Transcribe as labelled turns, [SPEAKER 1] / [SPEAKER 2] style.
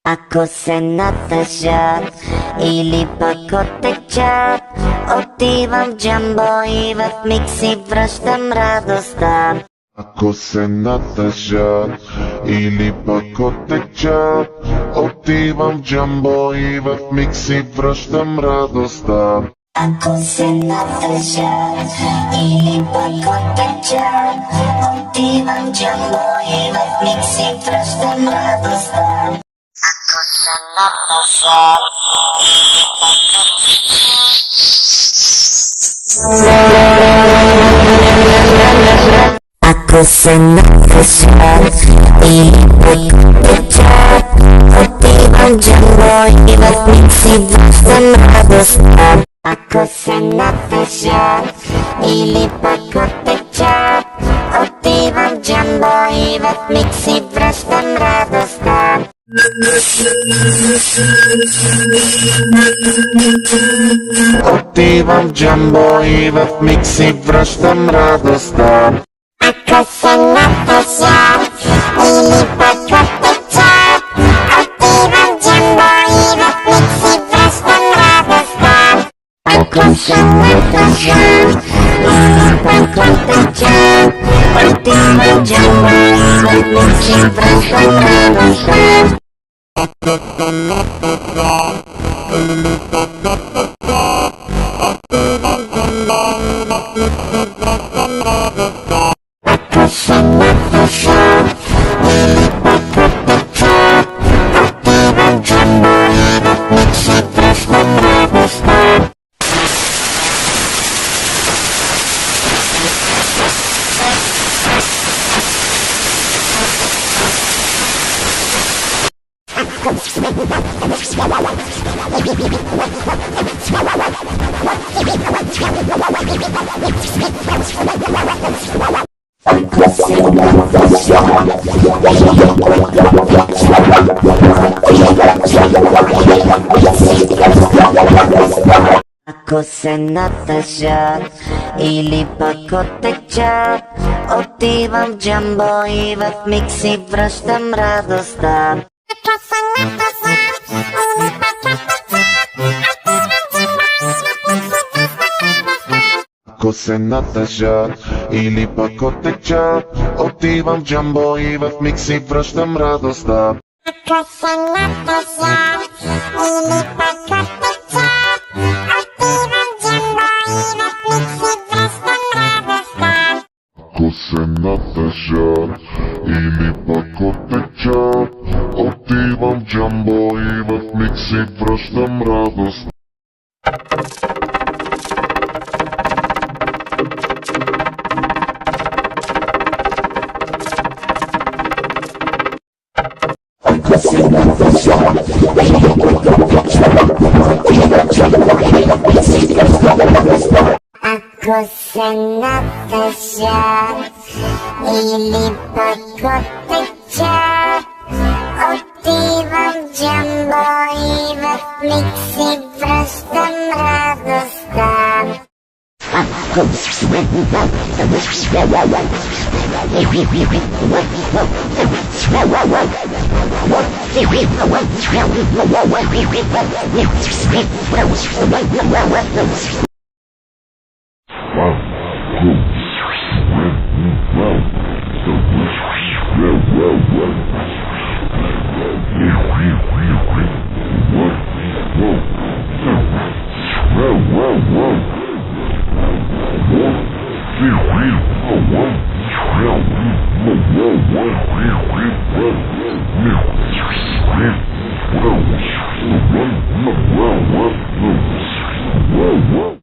[SPEAKER 1] Ако се натъжат или пък оттечат, отивам в джамбо и в миг си връщам радостта.
[SPEAKER 2] Ако се натъжат или пък оттечат, отивам в джамбо и в миг си връщам радостта.
[SPEAKER 1] Ако се натъжат или пък оттечат, отивам в джамбо и в миг си връщам радостта. Ако се натъжат или пък оттечат, ако се натъжат или пък оттечат, отивам в джамбо и в миг си връщам радостта. Ако се натъжат или пък оттечат, отивам в джамбо и в миг си връщам радостта.
[SPEAKER 2] Отивам в джамбо и в миг си връщам радостта.
[SPEAKER 1] Ако се натъжат или пък оттечат, отивам в джамбо и в миг си връщам радостта. Ако се натъжат или пък оттечат, отивам в джамбо и в миг си връщам радостта. Ако се натъжат или пък оттечат, отивам в джамбо и в миг си връщам радостта. Ако се натъжат или пък оттечат, отивам в джамбо и в миг си връщам радостта. Ако се натъжат или пък оттечат, отивам в джамбо и в миг си връщам радостта.
[SPEAKER 2] Ако се натъжат или пък оттечат, отивам в джамбо и в миг си връщам радостта.
[SPEAKER 1] Ако се натъжат или пък оттечат, отивам в джамбо и в миг си връщам радостта.
[SPEAKER 2] Ако се натъжат или пък оттечат, отивам в джамбо и в миг си връщам радостта.
[SPEAKER 1] Ако се натъжат или пък оттечат, отивам в джамбо и в миг си връщам радостта. Ако се
[SPEAKER 2] Whoa.